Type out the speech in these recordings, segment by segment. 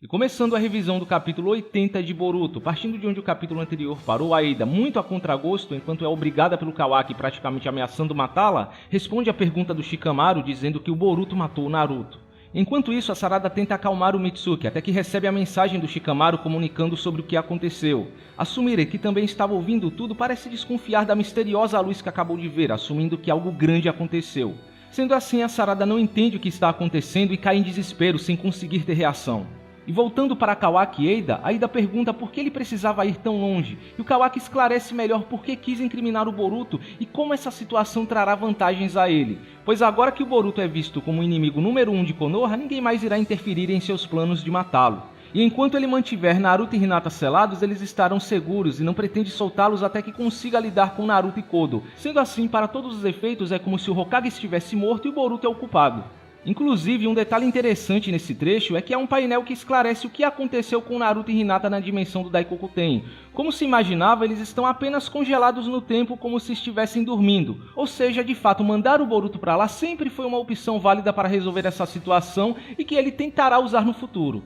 E começando a revisão do capítulo 80 de Boruto, partindo de onde o capítulo anterior parou, Aida, muito a contragosto, enquanto é obrigada pelo Kawaki praticamente ameaçando matá-la, responde à pergunta do Shikamaru dizendo que o Boruto matou o Naruto. Enquanto isso, a Sarada tenta acalmar o Mitsuki, até que recebe a mensagem do Shikamaru comunicando sobre o que aconteceu. A Sumire, que também estava ouvindo tudo, parece desconfiar da misteriosa luz que acabou de ver, assumindo que algo grande aconteceu. Sendo assim, a Sarada não entende o que está acontecendo e cai em desespero, sem conseguir ter reação. E voltando para Kawaki e Eida, Aida pergunta por que ele precisava ir tão longe, e o Kawaki esclarece melhor por que quis incriminar o Boruto e como essa situação trará vantagens a ele, pois agora que o Boruto é visto como o inimigo número 1 de Konoha, ninguém mais irá interferir em seus planos de matá-lo. E enquanto ele mantiver Naruto e Hinata selados, eles estarão seguros e não pretende soltá-los até que consiga lidar com Naruto e Kodo. Sendo assim, para todos os efeitos, é como se o Hokage estivesse morto e o Boruto é o culpado. Inclusive, um detalhe interessante nesse trecho é que há um painel que esclarece o que aconteceu com Naruto e Hinata na dimensão do Daikokuten. Como se imaginava, eles estão apenas congelados no tempo como se estivessem dormindo. Ou seja, de fato, mandar o Boruto para lá sempre foi uma opção válida para resolver essa situação e que ele tentará usar no futuro.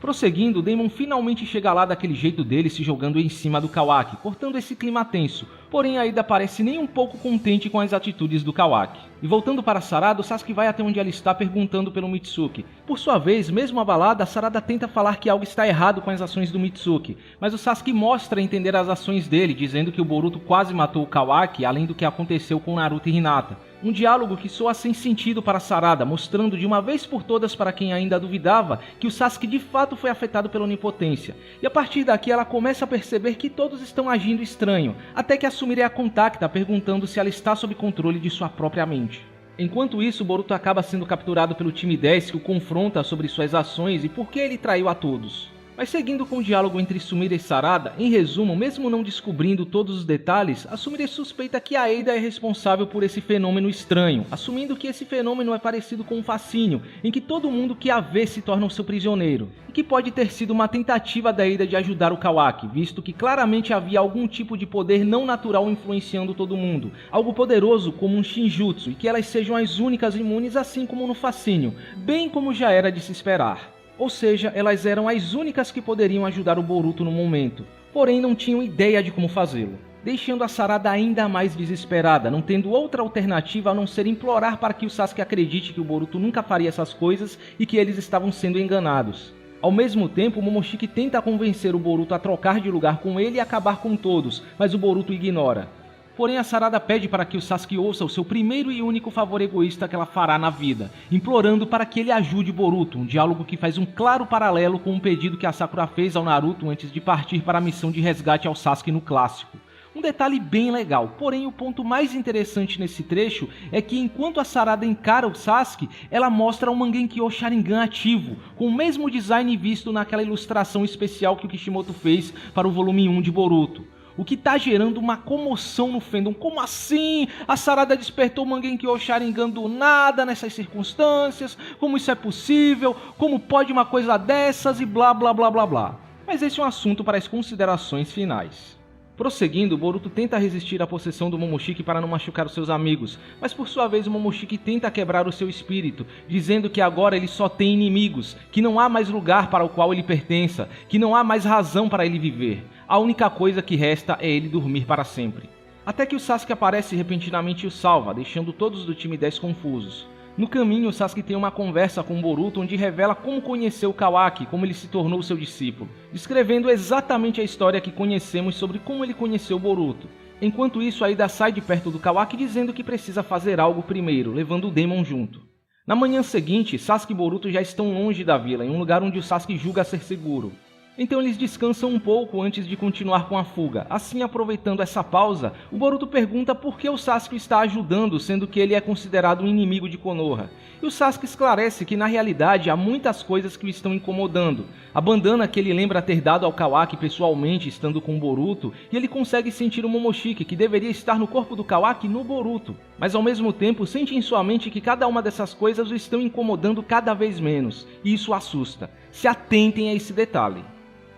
Prosseguindo, Daemon finalmente chega lá daquele jeito dele, se jogando em cima do Kawaki, cortando esse clima tenso, porém Aida parece nem um pouco contente com as atitudes do Kawaki. E voltando para Sarada, o Sasuke vai até onde ela está perguntando pelo Mitsuki. Por sua vez, mesmo abalada, Sarada tenta falar que algo está errado com as ações do Mitsuki, mas o Sasuke mostra entender as ações dele, dizendo que o Boruto quase matou o Kawaki, além do que aconteceu com Naruto e Hinata. Um diálogo que soa sem sentido para Sarada, mostrando de uma vez por todas para quem ainda duvidava que o Sasuke de fato foi afetado pela onipotência. E a partir daqui ela começa a perceber que todos estão agindo estranho, até que a Sumire a contacta perguntando se ela está sob controle de sua própria mente. Enquanto isso, Boruto acaba sendo capturado pelo time 10 que o confronta sobre suas ações e por que ele traiu a todos. Mas seguindo com o diálogo entre Sumire e Sarada, em resumo, mesmo não descobrindo todos os detalhes, a Sumire suspeita que a Eida é responsável por esse fenômeno estranho, assumindo que esse fenômeno é parecido com um fascínio, em que todo mundo que a vê se torna o seu prisioneiro, e que pode ter sido uma tentativa da Eida de ajudar o Kawaki, visto que claramente havia algum tipo de poder não natural influenciando todo mundo, algo poderoso como um Shinjutsu, e que elas sejam as únicas imunes assim como no fascínio, bem como já era de se esperar. Ou seja, elas eram as únicas que poderiam ajudar o Boruto no momento, porém não tinham ideia de como fazê-lo, deixando a Sarada ainda mais desesperada, não tendo outra alternativa a não ser implorar para que o Sasuke acredite que o Boruto nunca faria essas coisas e que eles estavam sendo enganados. Ao mesmo tempo, Momoshiki tenta convencer o Boruto a trocar de lugar com ele e acabar com todos, mas o Boruto ignora. Porém, a Sarada pede para que o Sasuke ouça o seu primeiro e único favor egoísta que ela fará na vida, implorando para que ele ajude Boruto, um diálogo que faz um claro paralelo com um pedido que a Sakura fez ao Naruto antes de partir para a missão de resgate ao Sasuke no clássico. Um detalhe bem legal, porém o ponto mais interessante nesse trecho é que enquanto a Sarada encara o Sasuke, ela mostra um Mangenkyo Sharingan ativo, com o mesmo design visto naquela ilustração especial que o Kishimoto fez para o volume 1 de Boruto. O que está gerando uma comoção no fandom. Como assim? A Sarada despertou o Mangenkyo Sharingan do nada nessas circunstâncias? Como isso é possível? Como pode uma coisa dessas? E blá blá blá blá blá. Mas esse é um assunto para as considerações finais. Prosseguindo, Boruto tenta resistir à possessão do Momoshiki para não machucar os seus amigos, mas por sua vez o Momoshiki tenta quebrar o seu espírito, dizendo que agora ele só tem inimigos, que não há mais lugar para o qual ele pertença, que não há mais razão para ele viver. A única coisa que resta é ele dormir para sempre. Até que o Sasuke aparece repentinamente e o salva, deixando todos do time 10 confusos. No caminho, o Sasuke tem uma conversa com o Boruto onde revela como conheceu o Kawaki, como ele se tornou seu discípulo, descrevendo exatamente a história que conhecemos sobre como ele conheceu o Boruto. Enquanto isso, Aida sai de perto do Kawaki dizendo que precisa fazer algo primeiro, levando o Daemon junto. Na manhã seguinte, Sasuke e Boruto já estão longe da vila, em um lugar onde o Sasuke julga ser seguro. Então eles descansam um pouco antes de continuar com a fuga. Assim, aproveitando essa pausa, o Boruto pergunta por que o Sasuke está ajudando, sendo que ele é considerado um inimigo de Konoha. E o Sasuke esclarece que na realidade há muitas coisas que o estão incomodando. A bandana que ele lembra ter dado ao Kawaki pessoalmente estando com o Boruto, e ele consegue sentir o Momoshiki, que deveria estar no corpo do Kawaki, no Boruto. Mas ao mesmo tempo sente em sua mente que cada uma dessas coisas o estão incomodando cada vez menos, e isso assusta. Se atentem a esse detalhe.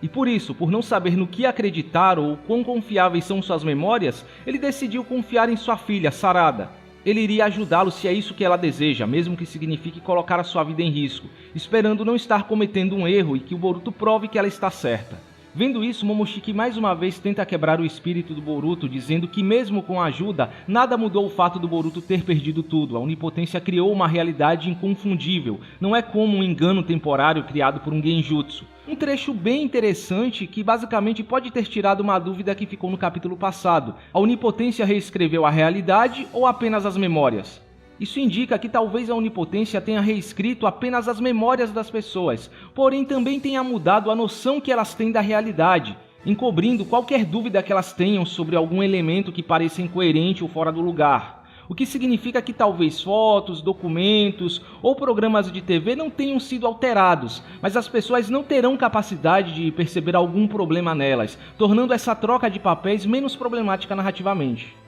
E por isso, por não saber no que acreditar ou quão confiáveis são suas memórias, ele decidiu confiar em sua filha, Sarada. Ele iria ajudá-lo se é isso que ela deseja, mesmo que signifique colocar a sua vida em risco, esperando não estar cometendo um erro e que o Boruto prove que ela está certa. Vendo isso, Momoshiki mais uma vez tenta quebrar o espírito do Boruto, dizendo que mesmo com a ajuda, nada mudou o fato do Boruto ter perdido tudo. A onipotência criou uma realidade inconfundível, não é como um engano temporário criado por um genjutsu. Um trecho bem interessante que basicamente pode ter tirado uma dúvida que ficou no capítulo passado. A onipotência reescreveu a realidade ou apenas as memórias? Isso indica que talvez a onipotência tenha reescrito apenas as memórias das pessoas, porém também tenha mudado a noção que elas têm da realidade, encobrindo qualquer dúvida que elas tenham sobre algum elemento que pareça incoerente ou fora do lugar. O que significa que talvez fotos, documentos ou programas de TV não tenham sido alterados, mas as pessoas não terão capacidade de perceber algum problema nelas, tornando essa troca de papéis menos problemática narrativamente.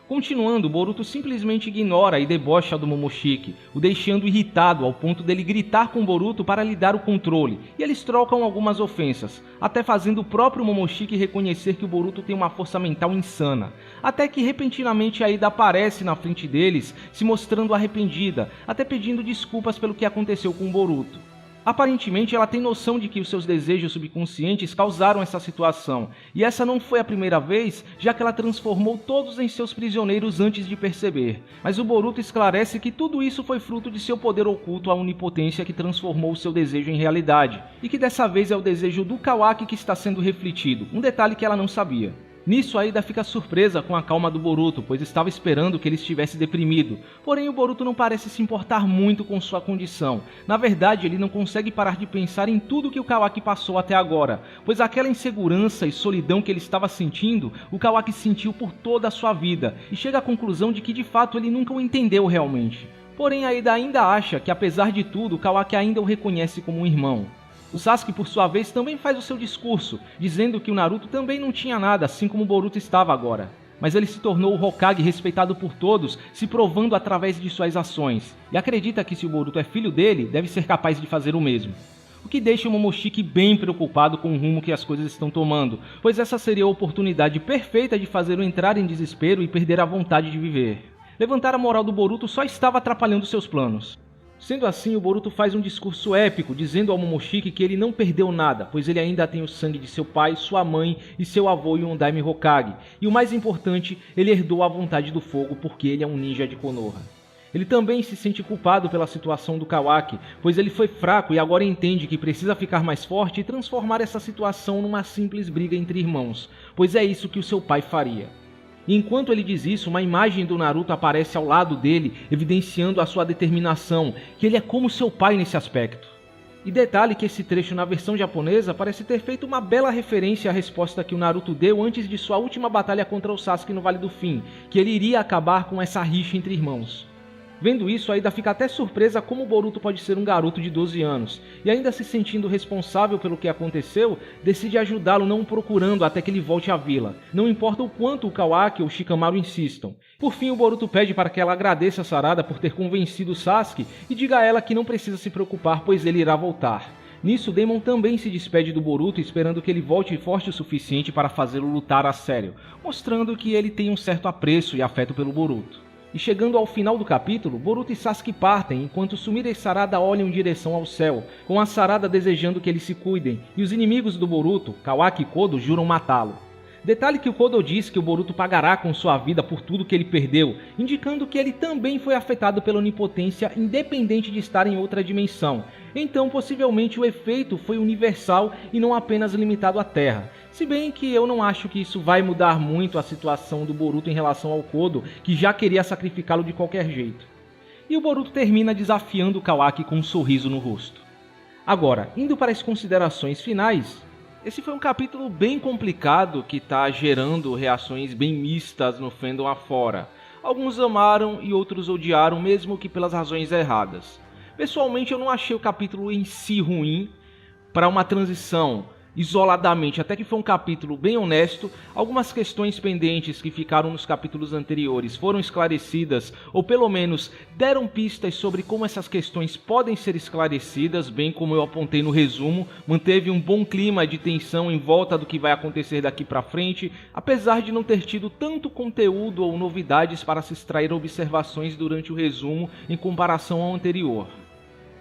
Continuando, Boruto simplesmente ignora e debocha do Momoshiki, o deixando irritado ao ponto dele gritar com Boruto para lhe dar o controle, e eles trocam algumas ofensas, até fazendo o próprio Momoshiki reconhecer que o Boruto tem uma força mental insana, até que repentinamente Aida aparece na frente deles, se mostrando arrependida, até pedindo desculpas pelo que aconteceu com o Boruto. Aparentemente, ela tem noção de que os seus desejos subconscientes causaram essa situação, e essa não foi a primeira vez, já que ela transformou todos em seus prisioneiros antes de perceber. Mas o Boruto esclarece que tudo isso foi fruto de seu poder oculto, a onipotência que transformou o seu desejo em realidade, e que dessa vez é o desejo do Kawaki que está sendo refletido, um detalhe que ela não sabia. Nisso, Aida fica surpresa com a calma do Boruto, pois estava esperando que ele estivesse deprimido. Porém, o Boruto não parece se importar muito com sua condição. Na verdade, ele não consegue parar de pensar em tudo que o Kawaki passou até agora, pois aquela insegurança e solidão que ele estava sentindo, o Kawaki sentiu por toda a sua vida, e chega à conclusão de que de fato ele nunca o entendeu realmente. Porém, Aida ainda acha que apesar de tudo, o Kawaki ainda o reconhece como um irmão. O Sasuke, por sua vez, também faz o seu discurso, dizendo que o Naruto também não tinha nada, assim como o Boruto estava agora. Mas ele se tornou o Hokage respeitado por todos, se provando através de suas ações, e acredita que se o Boruto é filho dele, deve ser capaz de fazer o mesmo. O que deixa o Momoshiki bem preocupado com o rumo que as coisas estão tomando, pois essa seria a oportunidade perfeita de fazê-lo entrar em desespero e perder a vontade de viver. Levantar a moral do Boruto só estava atrapalhando seus planos. Sendo assim, o Boruto faz um discurso épico, dizendo ao Momoshiki que ele não perdeu nada, pois ele ainda tem o sangue de seu pai, sua mãe e seu avô Yondaime Hokage, e o mais importante, ele herdou a vontade do fogo porque ele é um ninja de Konoha. Ele também se sente culpado pela situação do Kawaki, pois ele foi fraco e agora entende que precisa ficar mais forte e transformar essa situação numa simples briga entre irmãos, pois é isso que o seu pai faria. E enquanto ele diz isso, uma imagem do Naruto aparece ao lado dele, evidenciando a sua determinação, que ele é como seu pai nesse aspecto. E detalhe que esse trecho na versão japonesa parece ter feito uma bela referência à resposta que o Naruto deu antes de sua última batalha contra o Sasuke no Vale do Fim, que ele iria acabar com essa rixa entre irmãos. Vendo isso, Aida fica até surpresa como o Boruto pode ser um garoto de 12 anos, e ainda se sentindo responsável pelo que aconteceu, decide ajudá-lo não o procurando até que ele volte à vila, não importa o quanto o Kawaki ou o Shikamaru insistam. Por fim, o Boruto pede para que ela agradeça a Sarada por ter convencido o Sasuke e diga a ela que não precisa se preocupar, pois ele irá voltar. Nisso, Daemon também se despede do Boruto, esperando que ele volte forte o suficiente para fazê-lo lutar a sério, mostrando que ele tem um certo apreço e afeto pelo Boruto. E chegando ao final do capítulo, Boruto e Sasuke partem, enquanto Sumire e Sarada olham em direção ao céu, com a Sarada desejando que eles se cuidem, e os inimigos do Boruto, Kawaki e Kodo, juram matá-lo. Detalhe que o Kodo diz que o Boruto pagará com sua vida por tudo que ele perdeu, indicando que ele também foi afetado pela onipotência independente de estar em outra dimensão. Então, possivelmente, o efeito foi universal e não apenas limitado à Terra. Se bem que eu não acho que isso vai mudar muito a situação do Boruto em relação ao Kodo, que já queria sacrificá-lo de qualquer jeito. E o Boruto termina desafiando o Kawaki com um sorriso no rosto. Agora, indo para as considerações finais, esse foi um capítulo bem complicado que está gerando reações bem mistas no fandom afora. Alguns amaram e outros odiaram, mesmo que pelas razões erradas. Pessoalmente, eu não achei o capítulo em si ruim para uma transição. isoladamente, até que foi um capítulo bem honesto. Algumas questões pendentes que ficaram nos capítulos anteriores foram esclarecidas, ou pelo menos deram pistas sobre como essas questões podem ser esclarecidas, bem como eu apontei no resumo. Manteve um bom clima de tensão em volta do que vai acontecer daqui para frente, apesar de não ter tido tanto conteúdo ou novidades para se extrair observações durante o resumo em comparação ao anterior.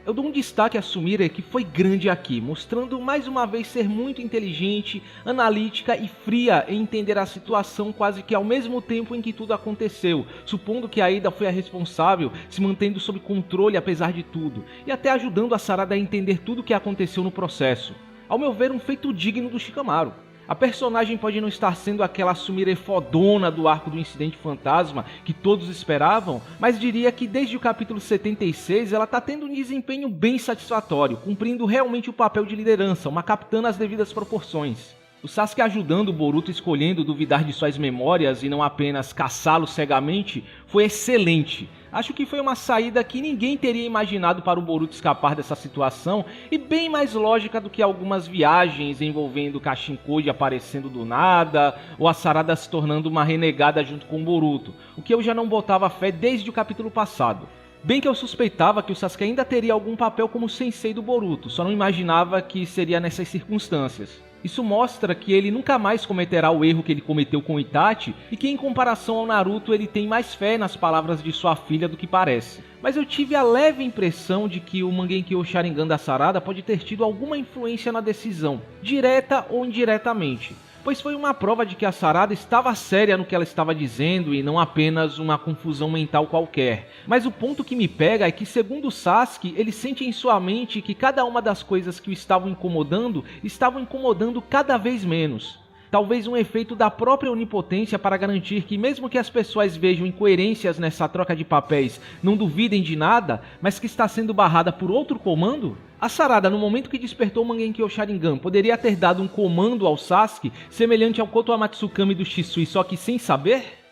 Eu dou um destaque a Sumire, que foi grande aqui, mostrando mais uma vez ser muito inteligente, analítica e fria em entender a situação quase que ao mesmo tempo em que tudo aconteceu, supondo que Aida foi a responsável, se mantendo sob controle apesar de tudo, e até ajudando a Sarada a entender tudo o que aconteceu no processo. Ao meu ver, um feito digno do Shikamaru. A personagem pode não estar sendo aquela Sumire fodona do arco do Incidente Fantasma que todos esperavam, mas diria que desde o capítulo 76 ela está tendo um desempenho bem satisfatório, cumprindo realmente o papel de liderança, uma capitã nas devidas proporções. O Sasuke ajudando o Boruto escolhendo duvidar de suas memórias e não apenas caçá-lo cegamente foi excelente. Acho que foi uma saída que ninguém teria imaginado para o Boruto escapar dessa situação e bem mais lógica do que algumas viagens envolvendo Kashinkoji aparecendo do nada ou a Sarada se tornando uma renegada junto com o Boruto, o que eu já não botava fé desde o capítulo passado. Bem que eu suspeitava que o Sasuke ainda teria algum papel como sensei do Boruto, só não imaginava que seria nessas circunstâncias. Isso mostra que ele nunca mais cometerá o erro que ele cometeu com Itachi e que em comparação ao Naruto ele tem mais fé nas palavras de sua filha do que parece. Mas eu tive a leve impressão de que o Mangekyou Sharingan da Sarada pode ter tido alguma influência na decisão, direta ou indiretamente. Pois foi uma prova de que a Sarada estava séria no que ela estava dizendo e não apenas uma confusão mental qualquer. Mas o ponto que me pega é que, segundo Sasuke, ele sente em sua mente que cada uma das coisas que o estavam incomodando cada vez menos. Talvez um efeito da própria onipotência para garantir que mesmo que as pessoas vejam incoerências nessa troca de papéis, não duvidem de nada, mas que está sendo barrada por outro comando? A Sarada, no momento que despertou o Mangekyou Sharingan, poderia ter dado um comando ao Sasuke semelhante ao Koto Amatsukami do Shisui, só que sem saber?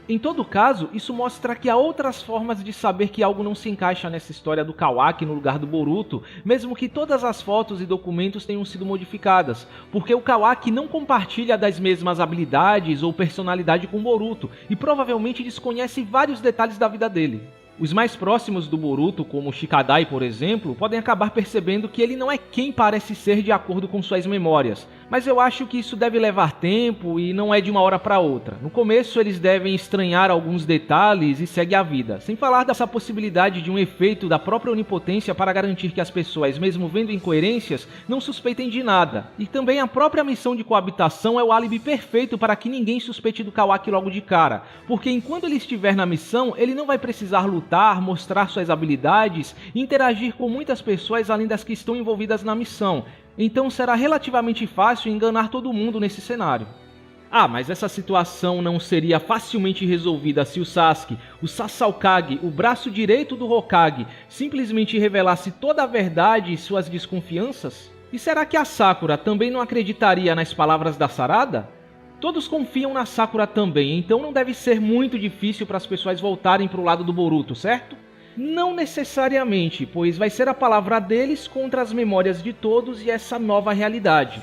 Em todo caso, isso mostra que há outras formas de saber que algo não se encaixa nessa história do Kawaki no lugar do Boruto, mesmo que todas as fotos e documentos tenham sido modificadas, porque o Kawaki não compartilha das mesmas habilidades ou personalidade com o Boruto, e provavelmente desconhece vários detalhes da vida dele. Os mais próximos do Boruto, como Shikadai, por exemplo, podem acabar percebendo que ele não é quem parece ser de acordo com suas memórias, mas eu acho que isso deve levar tempo e não é de uma hora para outra. No começo eles devem estranhar alguns detalhes e segue a vida, sem falar dessa possibilidade de um efeito da própria onipotência para garantir que as pessoas, mesmo vendo incoerências, não suspeitem de nada. E também a própria missão de coabitação é o álibi perfeito para que ninguém suspeite do Kawaki logo de cara, porque enquanto ele estiver na missão, ele não vai precisar lutar, mostrar suas habilidades e interagir com muitas pessoas além das que estão envolvidas na missão. Então será relativamente fácil enganar todo mundo nesse cenário. Ah, mas essa situação não seria facilmente resolvida se o Sasuke, o Sasakage, o braço direito do Hokage, simplesmente revelasse toda a verdade e suas desconfianças? E será que a Sakura também não acreditaria nas palavras da Sarada? Todos confiam na Sakura também, então não deve ser muito difícil para as pessoas voltarem para o lado do Boruto, certo? Não necessariamente, pois vai ser a palavra deles contra as memórias de todos e essa nova realidade.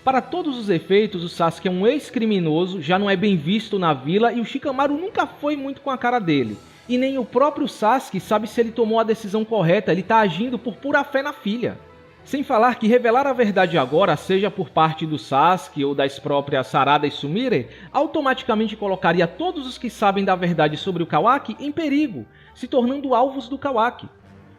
Para todos os efeitos, o Sasuke é um ex-criminoso, já não é bem visto na vila e o Shikamaru nunca foi muito com a cara dele. E nem o próprio Sasuke sabe se ele tomou a decisão correta, ele está agindo por pura fé na filha. Sem falar que revelar a verdade agora, seja por parte do Sasuke ou das próprias Sarada e Sumire, automaticamente colocaria todos os que sabem da verdade sobre o Kawaki em perigo, se tornando alvos do Kawaki.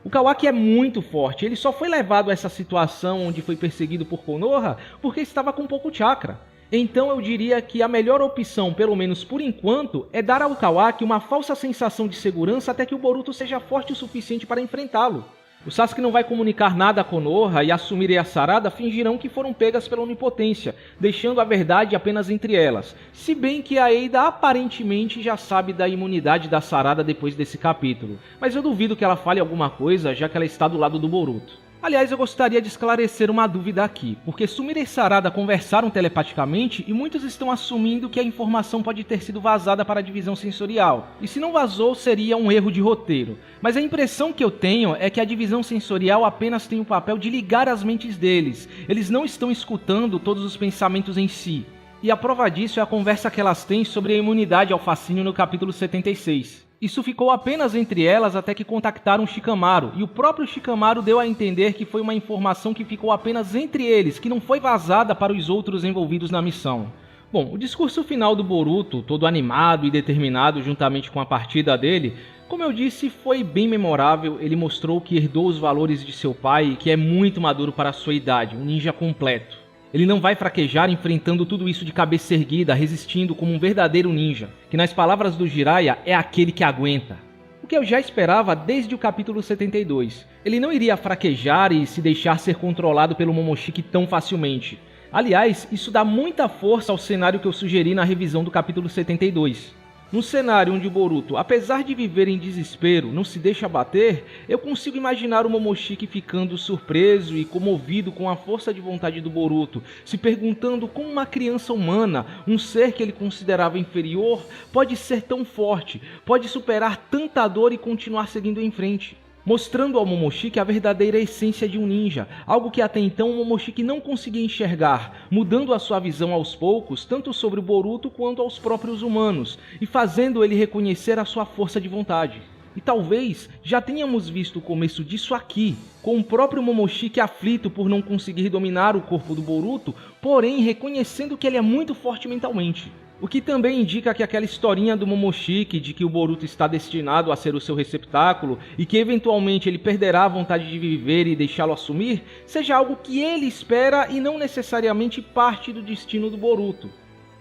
O Kawaki é muito forte, ele só foi levado a essa situação onde foi perseguido por Konoha porque estava com pouco chakra. Então eu diria que a melhor opção, pelo menos por enquanto, é dar ao Kawaki uma falsa sensação de segurança até que o Boruto seja forte o suficiente para enfrentá-lo. O Sasuke não vai comunicar nada a Konoha e a Sumire e a Sarada fingirão que foram pegas pela onipotência, deixando a verdade apenas entre elas, se bem que a Eida aparentemente já sabe da imunidade da Sarada depois desse capítulo, mas eu duvido que ela fale alguma coisa já que ela está do lado do Boruto. Aliás, eu gostaria de esclarecer uma dúvida aqui, porque Sumire e Sarada conversaram telepaticamente e muitos estão assumindo que a informação pode ter sido vazada para a divisão sensorial. E se não vazou, seria um erro de roteiro. Mas a impressão que eu tenho é que a divisão sensorial apenas tem o papel de ligar as mentes deles. Eles não estão escutando todos os pensamentos em si. E a prova disso é a conversa que elas têm sobre a imunidade ao fascínio no capítulo 76. Isso ficou apenas entre elas até que contactaram Shikamaru, e o próprio Shikamaru deu a entender que foi uma informação que ficou apenas entre eles, que não foi vazada para os outros envolvidos na missão. Bom, o discurso final do Boruto, todo animado e determinado juntamente com a partida dele, como eu disse, foi bem memorável. Ele mostrou que herdou os valores de seu pai e que é muito maduro para a sua idade, um ninja completo. Ele não vai fraquejar enfrentando tudo isso de cabeça erguida, resistindo como um verdadeiro ninja, que nas palavras do Jiraiya é aquele que aguenta. O que eu já esperava desde o capítulo 72. Ele não iria fraquejar e se deixar ser controlado pelo Momoshiki tão facilmente. Aliás, isso dá muita força ao cenário que eu sugeri na revisão do capítulo 72. Num cenário onde o Boruto, apesar de viver em desespero, não se deixa abater, eu consigo imaginar o Momoshiki ficando surpreso e comovido com a força de vontade do Boruto, se perguntando como uma criança humana, um ser que ele considerava inferior, pode ser tão forte, pode superar tanta dor e continuar seguindo em frente. Mostrando ao Momoshiki a verdadeira essência de um ninja, algo que até então o Momoshiki não conseguia enxergar, mudando a sua visão aos poucos, tanto sobre o Boruto quanto aos próprios humanos, e fazendo ele reconhecer a sua força de vontade. E talvez já tenhamos visto o começo disso aqui, com o próprio Momoshiki aflito por não conseguir dominar o corpo do Boruto, porém reconhecendo que ele é muito forte mentalmente. O que também indica que aquela historinha do Momoshiki de que o Boruto está destinado a ser o seu receptáculo e que eventualmente ele perderá a vontade de viver e deixá-lo assumir, seja algo que ele espera e não necessariamente parte do destino do Boruto.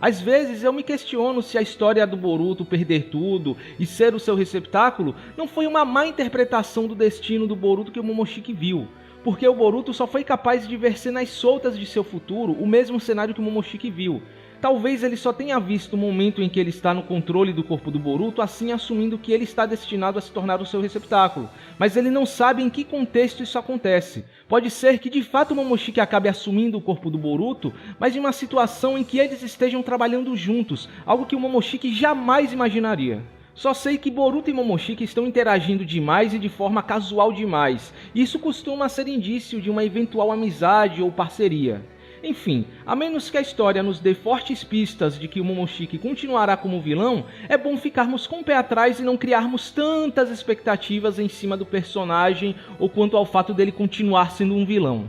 Às vezes eu me questiono se a história do Boruto perder tudo e ser o seu receptáculo não foi uma má interpretação do destino do Boruto que o Momoshiki viu, porque o Boruto só foi capaz de ver cenas soltas de seu futuro, o mesmo cenário que o Momoshiki viu. Talvez ele só tenha visto o momento em que ele está no controle do corpo do Boruto, assim assumindo que ele está destinado a se tornar o seu receptáculo. Mas ele não sabe em que contexto isso acontece. Pode ser que de fato o Momoshiki acabe assumindo o corpo do Boruto, mas em uma situação em que eles estejam trabalhando juntos, algo que o Momoshiki jamais imaginaria. Só sei que Boruto e Momoshiki estão interagindo demais e de forma casual demais. E isso costuma ser indício de uma eventual amizade ou parceria. Enfim, a menos que a história nos dê fortes pistas de que o Momoshiki continuará como vilão, é bom ficarmos com o pé atrás e não criarmos tantas expectativas em cima do personagem ou quanto ao fato dele continuar sendo um vilão.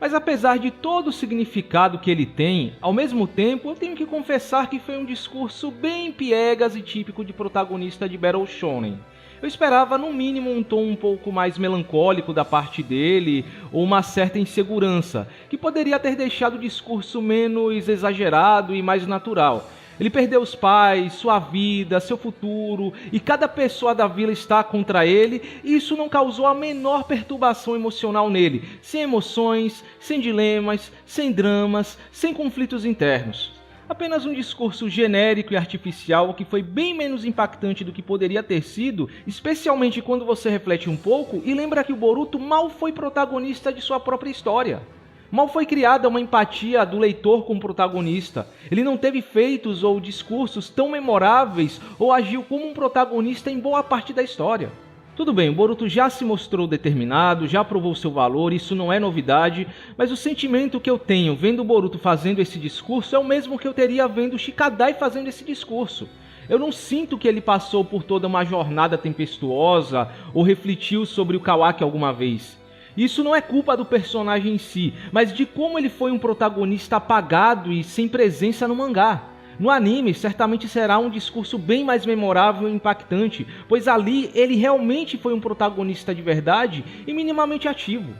Mas apesar de todo o significado que ele tem, ao mesmo tempo eu tenho que confessar que foi um discurso bem piegas e típico de protagonista de Battle Shonen. Eu esperava no mínimo um tom um pouco mais melancólico da parte dele, ou uma certa insegurança, que poderia ter deixado o discurso menos exagerado e mais natural. Ele perdeu os pais, sua vida, seu futuro, e cada pessoa da vila está contra ele, e isso não causou a menor perturbação emocional nele, sem emoções, sem dilemas, sem dramas, sem conflitos internos. Apenas um discurso genérico e artificial que foi bem menos impactante do que poderia ter sido, especialmente quando você reflete um pouco e lembra que o Boruto mal foi protagonista de sua própria história. Mal foi criada uma empatia do leitor com o protagonista. Ele não teve feitos ou discursos tão memoráveis ou agiu como um protagonista em boa parte da história. Tudo bem, o Boruto já se mostrou determinado, já provou seu valor, isso não é novidade, mas o sentimento que eu tenho vendo o Boruto fazendo esse discurso é o mesmo que eu teria vendo o Shikadai fazendo esse discurso. Eu não sinto que ele passou por toda uma jornada tempestuosa ou refletiu sobre o Kawaki alguma vez. Isso não é culpa do personagem em si, mas de como ele foi um protagonista apagado e sem presença no mangá. No anime, certamente será um discurso bem mais memorável e impactante, pois ali ele realmente foi um protagonista de verdade e minimamente ativo.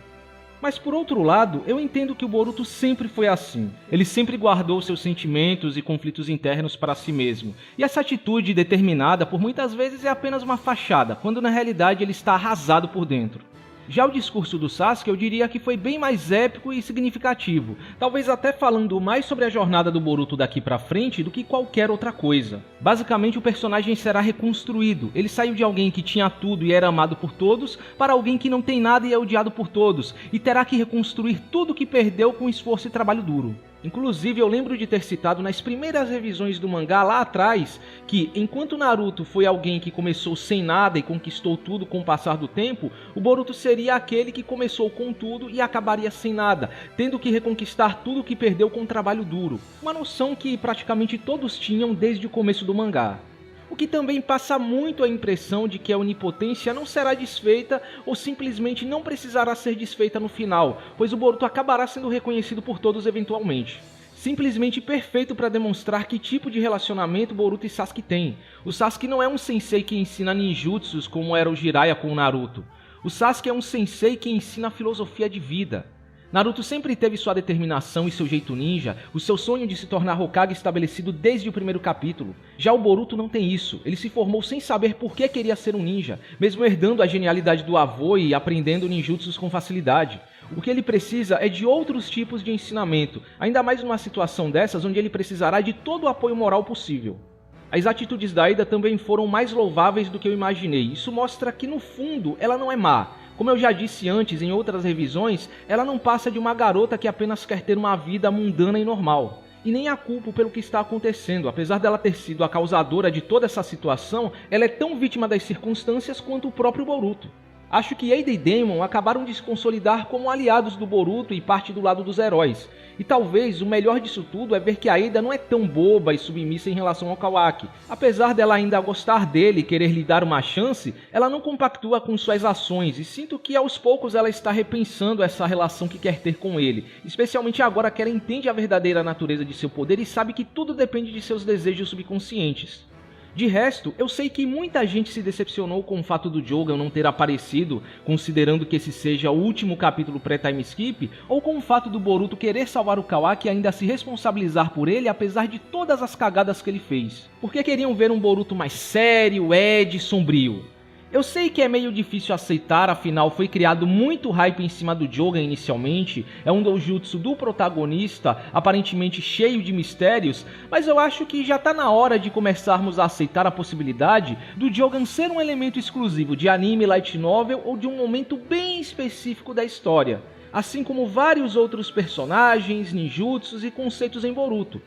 Mas por outro lado, eu entendo que o Boruto sempre foi assim. Ele sempre guardou seus sentimentos e conflitos internos para si mesmo. E essa atitude determinada por muitas vezes é apenas uma fachada, quando na realidade ele está arrasado por dentro. Já o discurso do Sasuke eu diria que foi bem mais épico e significativo, talvez até falando mais sobre a jornada do Boruto daqui pra frente do que qualquer outra coisa. Basicamente o personagem será reconstruído, ele saiu de alguém que tinha tudo e era amado por todos, para alguém que não tem nada e é odiado por todos, e terá que reconstruir tudo que perdeu com esforço e trabalho duro. Inclusive, eu lembro de ter citado nas primeiras revisões do mangá lá atrás que, enquanto Naruto foi alguém que começou sem nada e conquistou tudo com o passar do tempo, o Boruto seria aquele que começou com tudo e acabaria sem nada, tendo que reconquistar tudo que perdeu com trabalho duro. Uma noção que praticamente todos tinham desde o começo do mangá. O que também passa muito a impressão de que a onipotência não será desfeita ou simplesmente não precisará ser desfeita no final, pois o Boruto acabará sendo reconhecido por todos eventualmente. Simplesmente perfeito para demonstrar que tipo de relacionamento Boruto e Sasuke têm. O Sasuke não é um sensei que ensina ninjutsus como era o Jiraiya com o Naruto. O Sasuke é um sensei que ensina a filosofia de vida. Naruto sempre teve sua determinação e seu jeito ninja, o seu sonho de se tornar Hokage estabelecido desde o primeiro capítulo. Já o Boruto não tem isso, ele se formou sem saber por que queria ser um ninja, mesmo herdando a genialidade do avô e aprendendo ninjutsus com facilidade. O que ele precisa é de outros tipos de ensinamento, ainda mais numa situação dessas onde ele precisará de todo o apoio moral possível. As atitudes da Ida também foram mais louváveis do que eu imaginei, isso mostra que no fundo ela não é má. Como eu já disse antes em outras revisões, ela não passa de uma garota que apenas quer ter uma vida mundana e normal. E nem a culpo pelo que está acontecendo, apesar dela ter sido a causadora de toda essa situação, ela é tão vítima das circunstâncias quanto o próprio Boruto. Acho que Ada e Daemon acabaram de se consolidar como aliados do Boruto e parte do lado dos heróis. E talvez o melhor disso tudo é ver que a Ada não é tão boba e submissa em relação ao Kawaki. Apesar dela ainda gostar dele e querer lhe dar uma chance, ela não compactua com suas ações e sinto que aos poucos ela está repensando essa relação que quer ter com ele. Especialmente agora que ela entende a verdadeira natureza de seu poder e sabe que tudo depende de seus desejos subconscientes. De resto, eu sei que muita gente se decepcionou com o fato do Jogan não ter aparecido, considerando que esse seja o último capítulo pré-time skip, ou com o fato do Boruto querer salvar o Kawaki e ainda se responsabilizar por ele apesar de todas as cagadas que ele fez. Porque queriam ver um Boruto mais sério, Ed, sombrio. Eu sei que é meio difícil aceitar, afinal foi criado muito hype em cima do Jogan inicialmente, é um doujutsu do protagonista, aparentemente cheio de mistérios, mas eu acho que já tá na hora de começarmos a aceitar a possibilidade do Jogan ser um elemento exclusivo de anime, light novel ou de um momento bem específico da história, assim como vários outros personagens, ninjutsus e conceitos em Boruto.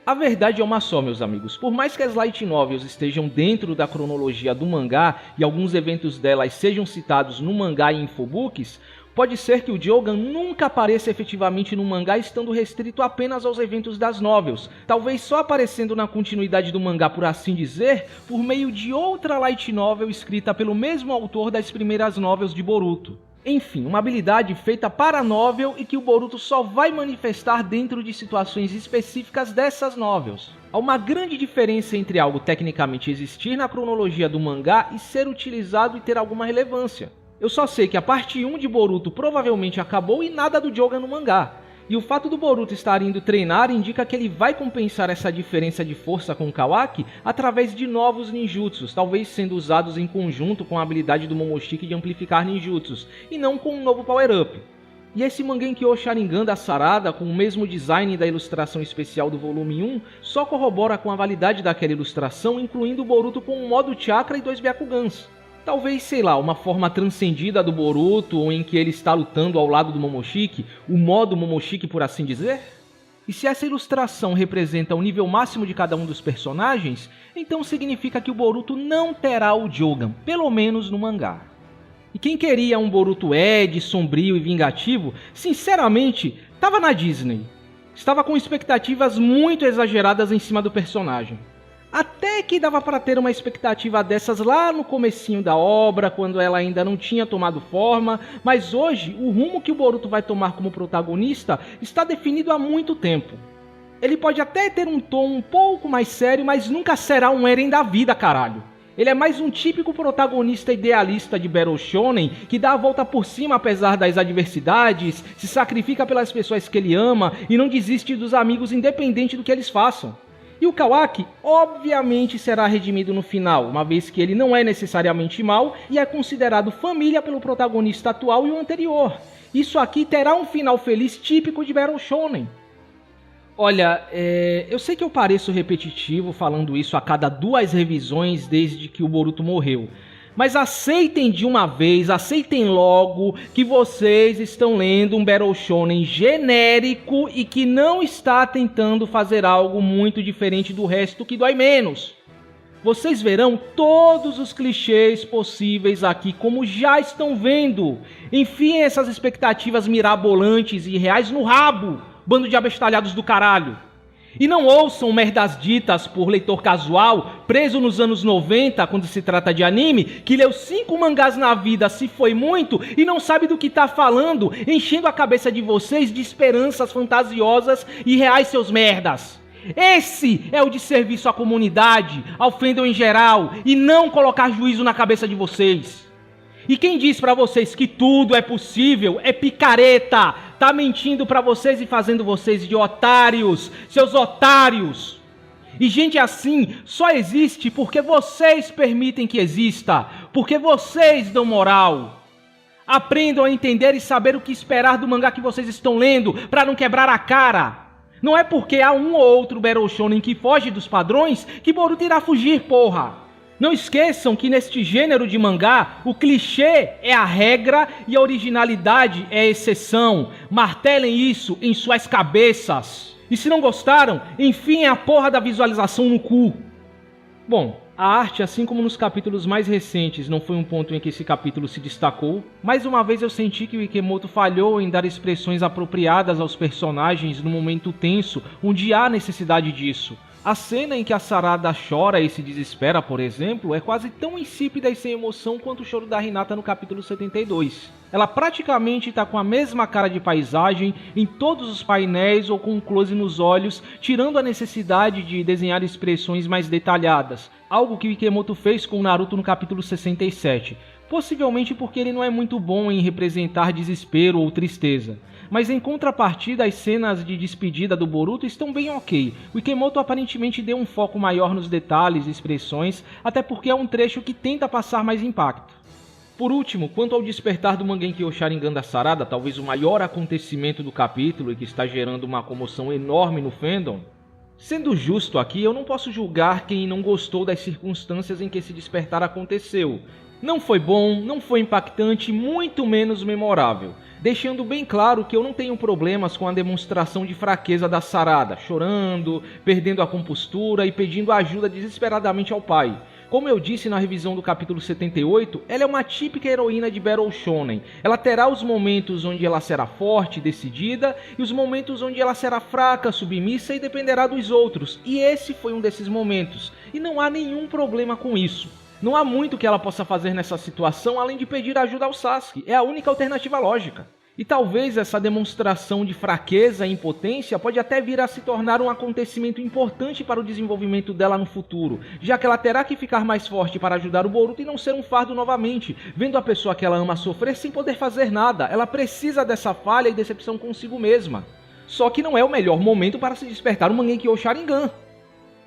A verdade é uma só, meus amigos, por mais que as light novels estejam dentro da cronologia do mangá e alguns eventos delas sejam citados no mangá e infobooks, pode ser que o Jogan nunca apareça efetivamente no mangá estando restrito apenas aos eventos das novels, talvez só aparecendo na continuidade do mangá, por assim dizer, por meio de outra light novel escrita pelo mesmo autor das primeiras novels de Boruto. Enfim, uma habilidade feita para a novel e que o Boruto só vai manifestar dentro de situações específicas dessas novels. Há uma grande diferença entre algo tecnicamente existir na cronologia do mangá e ser utilizado e ter alguma relevância. Eu só sei que a parte 1 de Boruto provavelmente acabou e nada do Jogan no mangá. E o fato do Boruto estar indo treinar indica que ele vai compensar essa diferença de força com o Kawaki através de novos ninjutsus, talvez sendo usados em conjunto com a habilidade do Momoshiki de amplificar ninjutsus, e não com um novo power-up. E esse Mangekyou Sharingan da Sarada, com o mesmo design da ilustração especial do volume 1, só corrobora com a validade daquela ilustração, incluindo o Boruto com um modo chakra e 2 Byakugans. Talvez, sei lá, uma forma transcendida do Boruto, ou em que ele está lutando ao lado do Momoshiki, o modo Momoshiki, por assim dizer? E se essa ilustração representa o nível máximo de cada um dos personagens, então significa que o Boruto não terá o Jogan, pelo menos no mangá. E quem queria um Boruto Ed, sombrio e vingativo, sinceramente, estava na Disney. Estava com expectativas muito exageradas em cima do personagem. Até que dava para ter uma expectativa dessas lá no comecinho da obra, quando ela ainda não tinha tomado forma, mas hoje o rumo que o Boruto vai tomar como protagonista está definido há muito tempo. Ele pode até ter um tom um pouco mais sério, mas nunca será um Eren da vida, caralho. Ele é mais um típico protagonista idealista de Battle Shonen, que dá a volta por cima apesar das adversidades, se sacrifica pelas pessoas que ele ama e não desiste dos amigos independente do que eles façam. E o Kawaki, obviamente, será redimido no final, uma vez que ele não é necessariamente mal e é considerado família pelo protagonista atual e o anterior. Isso aqui terá um final feliz típico de Battle Shonen. Olha, eu sei que eu pareço repetitivo falando isso a cada 2 revisões desde que o Boruto morreu. Mas aceitem de uma vez, aceitem logo que vocês estão lendo um Battle Shonen genérico e que não está tentando fazer algo muito diferente do resto que dói menos. Vocês verão todos os clichês possíveis aqui, como já estão vendo. Enfiem essas expectativas mirabolantes e irreais no rabo, bando de abestalhados do caralho. E não ouçam merdas ditas por leitor casual, preso nos anos 90, quando se trata de anime, que leu 5 mangás na vida, se foi muito, e não sabe do que tá falando, enchendo a cabeça de vocês de esperanças fantasiosas e reais seus merdas. Esse é o de serviço à comunidade, ao fandom em geral, e não colocar juízo na cabeça de vocês. E quem diz pra vocês que tudo é possível é picareta, tá mentindo pra vocês e fazendo vocês de otários, seus otários. E gente assim só existe porque vocês permitem que exista, porque vocês dão moral. Aprendam a entender e saber o que esperar do mangá que vocês estão lendo, pra não quebrar a cara. Não é porque há um ou outro Battle Shonen que foge dos padrões que Boruto irá fugir, porra. Não esqueçam que neste gênero de mangá, o clichê é a regra e a originalidade é a exceção. Martelem isso em suas cabeças. E se não gostaram, enfiem a porra da visualização no cu. Bom, a arte, assim como nos capítulos mais recentes, não foi um ponto em que esse capítulo se destacou. Mais uma vez eu senti que o Ikemoto falhou em dar expressões apropriadas aos personagens no momento tenso, onde há necessidade disso. A cena em que a Sarada chora e se desespera, por exemplo, é quase tão insípida e sem emoção quanto o choro da Hinata no capítulo 72. Ela praticamente está com a mesma cara de paisagem em todos os painéis ou com um close nos olhos, tirando a necessidade de desenhar expressões mais detalhadas, algo que o Ikemoto fez com o Naruto no capítulo 67. Possivelmente porque ele não é muito bom em representar desespero ou tristeza. Mas em contrapartida, as cenas de despedida do Boruto estão bem ok. O Ikemoto aparentemente deu um foco maior nos detalhes e expressões, até porque é um trecho que tenta passar mais impacto. Por último, quanto ao despertar do Mangenkyo Sharingan da Sarada, talvez o maior acontecimento do capítulo e que está gerando uma comoção enorme no fandom, sendo justo aqui, eu não posso julgar quem não gostou das circunstâncias em que esse despertar aconteceu. Não foi bom, não foi impactante, muito menos memorável. Deixando bem claro que eu não tenho problemas com a demonstração de fraqueza da Sarada, chorando, perdendo a compostura e pedindo ajuda desesperadamente ao pai. Como eu disse na revisão do capítulo 78, ela é uma típica heroína de Battle Shonen. Ela terá os momentos onde ela será forte, decidida, e os momentos onde ela será fraca, submissa e dependerá dos outros. E esse foi um desses momentos. E não há nenhum problema com isso. Não há muito que ela possa fazer nessa situação além de pedir ajuda ao Sasuke. É a única alternativa lógica. E talvez essa demonstração de fraqueza e impotência pode até vir a se tornar um acontecimento importante para o desenvolvimento dela no futuro, já que ela terá que ficar mais forte para ajudar o Boruto e não ser um fardo novamente, vendo a pessoa que ela ama sofrer sem poder fazer nada. Ela precisa dessa falha e decepção consigo mesma. Só que não é o melhor momento para se despertar o Mangenkyo Sharingan.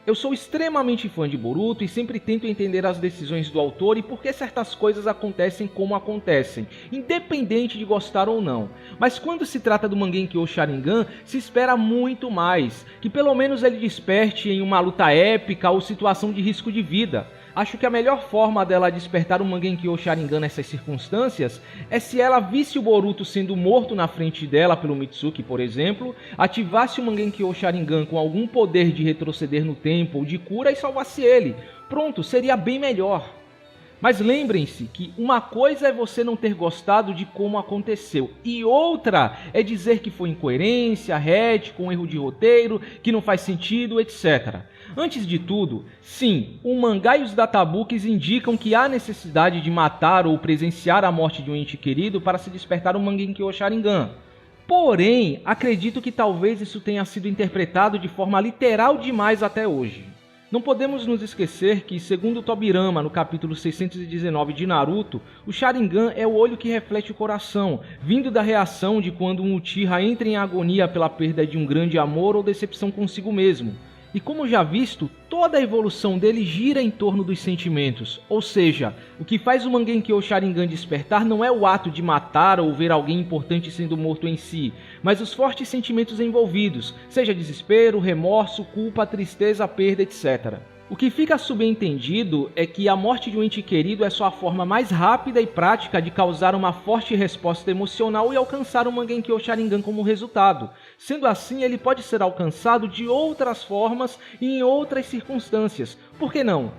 Eu sou extremamente fã de Boruto e sempre tento entender as decisões do autor e por que certas coisas acontecem como acontecem, independente de gostar ou não. Mas quando se trata do Mangenkyo Sharingan, se espera muito mais, que pelo menos ele desperte em uma luta épica ou situação de risco de vida. Acho que a melhor forma dela despertar o Mangenkyo Sharingan nessas circunstâncias é se ela visse o Boruto sendo morto na frente dela pelo Mitsuki, por exemplo, ativasse o Mangenkyo Sharingan com algum poder de retroceder no tempo ou de cura e salvasse ele. Pronto, seria bem melhor. Mas lembrem-se que uma coisa é você não ter gostado de como aconteceu e outra é dizer que foi incoerência, rético, um erro de roteiro, que não faz sentido, etc. Antes de tudo, sim, o mangá e os databooks indicam que há necessidade de matar ou presenciar a morte de um ente querido para se despertar um Mangenkyo Sharingan. Porém, acredito que talvez isso tenha sido interpretado de forma literal demais até hoje. Não podemos nos esquecer que, segundo Tobirama, no capítulo 619 de Naruto, o Sharingan é o olho que reflete o coração, vindo da reação de quando um Uchiha entra em agonia pela perda de um grande amor ou decepção consigo mesmo. E como já visto, toda a evolução dele gira em torno dos sentimentos, ou seja, o que faz o Mangekyou Sharingan despertar não é o ato de matar ou ver alguém importante sendo morto em si, mas os fortes sentimentos envolvidos, seja desespero, remorso, culpa, tristeza, perda, etc. O que fica subentendido é que a morte de um ente querido é só a forma mais rápida e prática de causar uma forte resposta emocional e alcançar o Mangekyou Sharingan como resultado. Sendo assim, ele pode ser alcançado de outras formas e em outras circunstâncias. Por que não?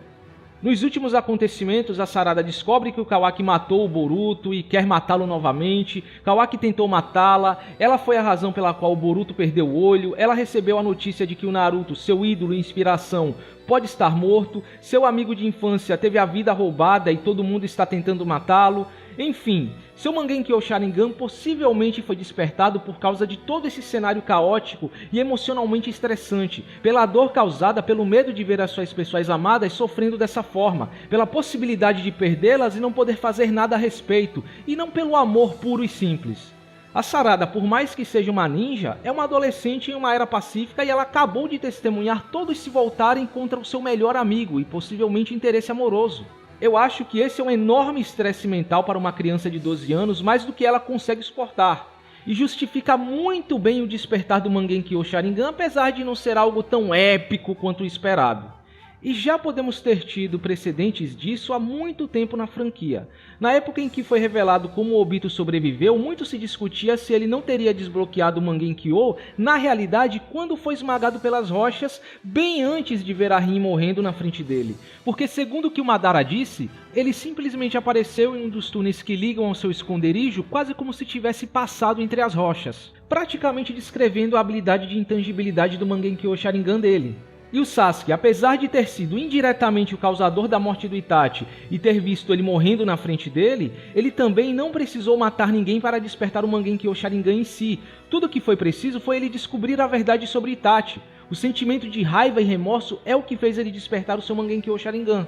Nos últimos acontecimentos, a Sarada descobre que o Kawaki matou o Boruto e quer matá-lo novamente. Kawaki tentou matá-la, ela foi a razão pela qual o Boruto perdeu o olho, ela recebeu a notícia de que o Naruto, seu ídolo e inspiração, pode estar morto, seu amigo de infância teve a vida roubada e todo mundo está tentando matá-lo. Enfim, seu Mangekyou Sharingan possivelmente foi despertado por causa de todo esse cenário caótico e emocionalmente estressante, pela dor causada pelo medo de ver as suas pessoas amadas sofrendo dessa forma, pela possibilidade de perdê-las e não poder fazer nada a respeito, e não pelo amor puro e simples. A Sarada, por mais que seja uma ninja, é uma adolescente em uma era pacífica e ela acabou de testemunhar todos se voltarem contra o seu melhor amigo e possivelmente interesse amoroso. Eu acho que esse é um enorme estresse mental para uma criança de 12 anos, mais do que ela consegue suportar. E justifica muito bem o despertar do Mangekyou Sharingan, apesar de não ser algo tão épico quanto o esperado. E já podemos ter tido precedentes disso há muito tempo na franquia. Na época em que foi revelado como o Obito sobreviveu, muito se discutia se ele não teria desbloqueado o Mangekyou, na realidade, quando foi esmagado pelas rochas, bem antes de ver a Rin morrendo na frente dele. Porque, segundo o que o Madara disse, ele simplesmente apareceu em um dos túneis que ligam ao seu esconderijo, quase como se tivesse passado entre as rochas, praticamente descrevendo a habilidade de intangibilidade do Mangekyou Sharingan dele. E o Sasuke, apesar de ter sido indiretamente o causador da morte do Itachi e ter visto ele morrendo na frente dele, ele também não precisou matar ninguém para despertar o Mangekyou Sharingan em si. Tudo o que foi preciso foi ele descobrir a verdade sobre Itachi. O sentimento de raiva e remorso é o que fez ele despertar o seu Mangekyou Sharingan.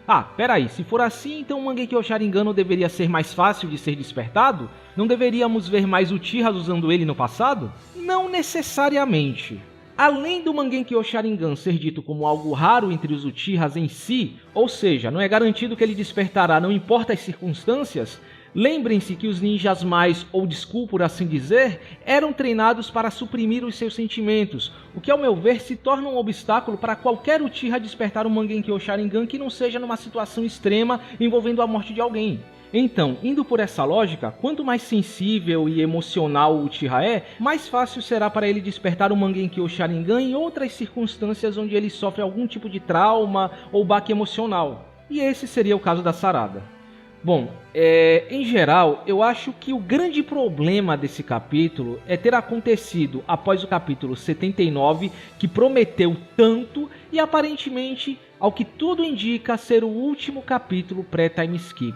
Ah, peraí, se for assim, então o Mangekyou Sharingan não deveria ser mais fácil de ser despertado? Não deveríamos ver mais Uchihas usando ele no passado? Não necessariamente. Além do Mangekyou Sharingan ser dito como algo raro entre os Uchihas em si, ou seja, não é garantido que ele despertará não importa as circunstâncias, lembrem-se que os ninjas mais old school, por assim dizer, eram treinados para suprimir os seus sentimentos, o que ao meu ver se torna um obstáculo para qualquer Uchiha despertar um Mangekyou Sharingan que não seja numa situação extrema envolvendo a morte de alguém. Então, indo por essa lógica, quanto mais sensível e emocional o Uchiha é, mais fácil será para ele despertar o Mangekyou Sharingan em outras circunstâncias onde ele sofre algum tipo de trauma ou baque emocional. E esse seria o caso da Sarada. Bom, em geral, eu acho que o grande problema desse capítulo é ter acontecido após o capítulo 79, que prometeu tanto e aparentemente, ao que tudo indica, ser o último capítulo pré-time skip.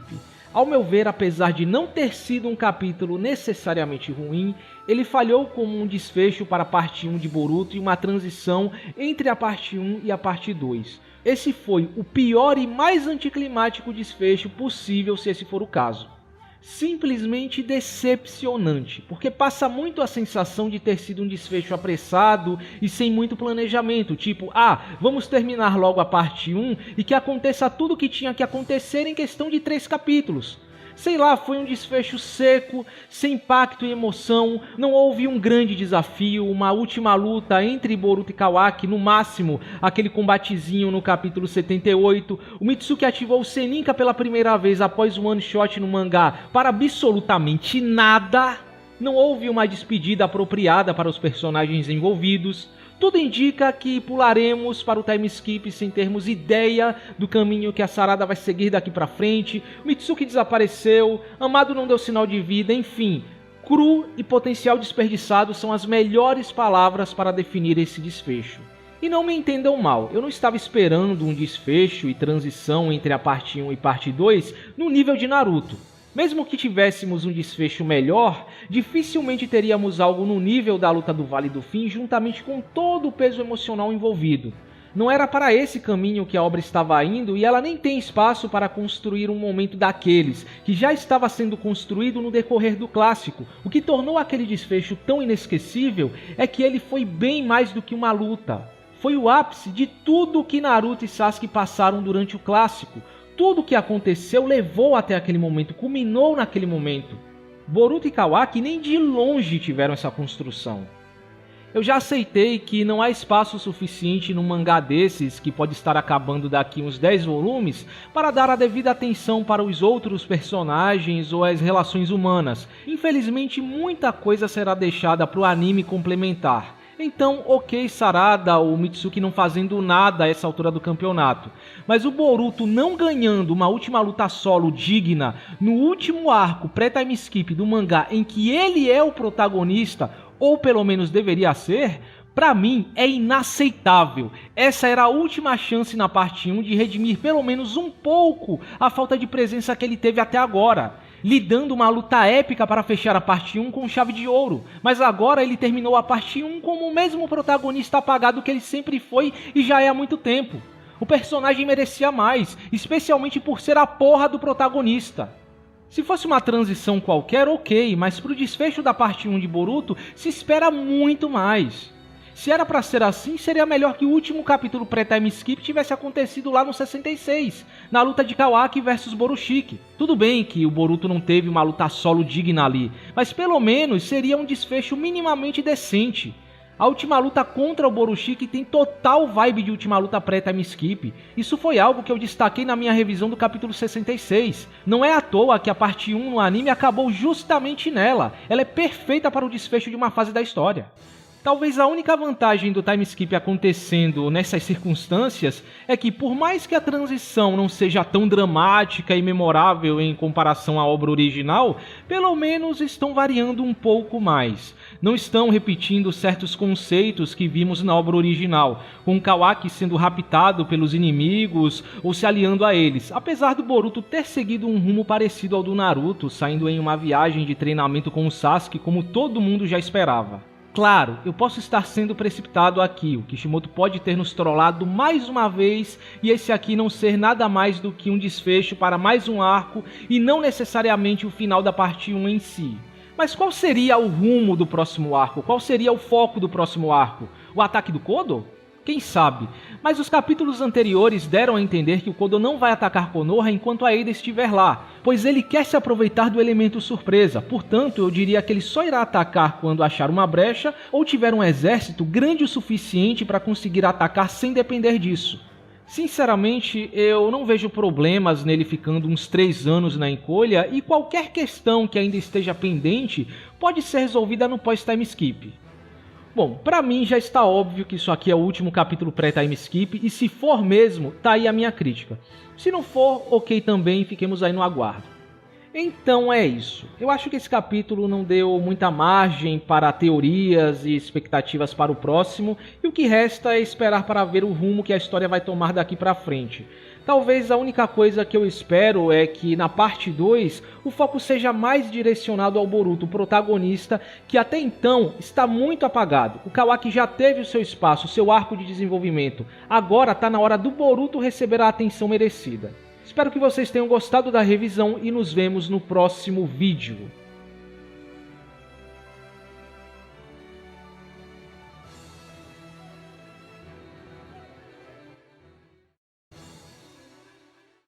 Ao meu ver, apesar de não ter sido um capítulo necessariamente ruim, ele falhou como um desfecho para a parte 1 de Boruto e uma transição entre a parte 1 e a parte 2. Esse foi o pior e mais anticlimático desfecho possível, se esse for o caso. Simplesmente decepcionante, porque passa muito a sensação de ter sido um desfecho apressado e sem muito planejamento, tipo, vamos terminar logo a parte 1 e que aconteça tudo o que tinha que acontecer em questão de 3 capítulos. Sei lá, foi um desfecho seco, sem impacto e emoção, não houve um grande desafio, uma última luta entre Boruto e Kawaki, no máximo aquele combatezinho no capítulo 78, o Mitsuki ativou o Seninka pela primeira vez após um one shot no mangá para absolutamente nada, não houve uma despedida apropriada para os personagens envolvidos. Tudo indica que pularemos para o time skip sem termos ideia do caminho que a Sarada vai seguir daqui pra frente. Mitsuki desapareceu, Amado não deu sinal de vida, enfim. Cru e potencial desperdiçado são as melhores palavras para definir esse desfecho. E não me entendam mal, eu não estava esperando um desfecho e transição entre a parte 1 e parte 2 no nível de Naruto. Mesmo que tivéssemos um desfecho melhor, dificilmente teríamos algo no nível da luta do Vale do Fim, juntamente com todo o peso emocional envolvido. Não era para esse caminho que a obra estava indo e ela nem tem espaço para construir um momento daqueles, que já estava sendo construído no decorrer do clássico. O que tornou aquele desfecho tão inesquecível é que ele foi bem mais do que uma luta. foi o ápice de tudo que Naruto e Sasuke passaram durante o clássico. Tudo o que aconteceu levou até aquele momento, culminou naquele momento. Boruto e Kawaki nem de longe tiveram essa construção. Eu já aceitei que não há espaço suficiente num mangá desses, que pode estar acabando daqui uns 10 volumes, para dar a devida atenção para os outros personagens ou as relações humanas. Infelizmente, muita coisa será deixada para o anime complementar. Então, ok Sarada ou Mitsuki não fazendo nada a essa altura do campeonato, mas o Boruto não ganhando uma última luta solo digna no último arco pré-time skip do mangá em que ele é o protagonista, ou pelo menos deveria ser, pra mim é inaceitável. Essa era a última chance na parte 1 de redimir pelo menos um pouco a falta de presença que ele teve até agora, lhe dando uma luta épica para fechar a parte 1 com chave de ouro, mas agora ele terminou a parte 1 como o mesmo protagonista apagado que ele sempre foi e já é há muito tempo. O personagem merecia mais, especialmente por ser a porra do protagonista. Se fosse uma transição qualquer, ok, mas pro desfecho da parte 1 de Boruto se espera muito mais. Se era pra ser assim, seria melhor que o último capítulo pré-time skip tivesse acontecido lá no 66, na luta de Kawaki versus Borushiki. Tudo bem que o Boruto não teve uma luta solo digna ali, mas pelo menos seria um desfecho minimamente decente. A última luta contra o Borushiki tem total vibe de última luta pré-time skip. Isso foi algo que eu destaquei na minha revisão do capítulo 66. Não é à toa que a parte 1 no anime acabou justamente nela. Ela é perfeita para o desfecho de uma fase da história. Talvez a única vantagem do time skip acontecendo nessas circunstâncias é que, por mais que a transição não seja tão dramática e memorável em comparação à obra original, pelo menos estão variando um pouco mais. Não estão repetindo certos conceitos que vimos na obra original, com Kawaki sendo raptado pelos inimigos ou se aliando a eles, apesar do Boruto ter seguido um rumo parecido ao do Naruto, saindo em uma viagem de treinamento com o Sasuke como todo mundo já esperava. Claro, eu posso estar sendo precipitado aqui, o Kishimoto pode ter nos trollado mais uma vez e esse aqui não ser nada mais do que um desfecho para mais um arco e não necessariamente o final da parte 1 em si. Mas qual seria o rumo do próximo arco? Qual seria o foco do próximo arco? O ataque do Kodo? Quem sabe? Mas os capítulos anteriores deram a entender que o Kodo não vai atacar Konoha enquanto a Ada estiver lá, pois ele quer se aproveitar do elemento surpresa. Portanto, eu diria que ele só irá atacar quando achar uma brecha ou tiver um exército grande o suficiente para conseguir atacar sem depender disso. Sinceramente, eu não vejo problemas nele ficando uns 3 anos na encolha e qualquer questão que ainda esteja pendente pode ser resolvida no pós-time skip. Bom, pra mim já está óbvio que isso aqui é o último capítulo pré-time skip e se for mesmo, tá aí a minha crítica. Se não for, ok também, fiquemos aí no aguardo. Então é isso. Eu acho que esse capítulo não deu muita margem para teorias e expectativas para o próximo, e o que resta é esperar para ver o rumo que a história vai tomar daqui pra frente. Talvez a única coisa que eu espero é que na parte 2 o foco seja mais direcionado ao Boruto, o protagonista, que até então está muito apagado. O Kawaki já teve o seu espaço, o seu arco de desenvolvimento. Agora está na hora do Boruto receber a atenção merecida. Espero que vocês tenham gostado da revisão e nos vemos no próximo vídeo.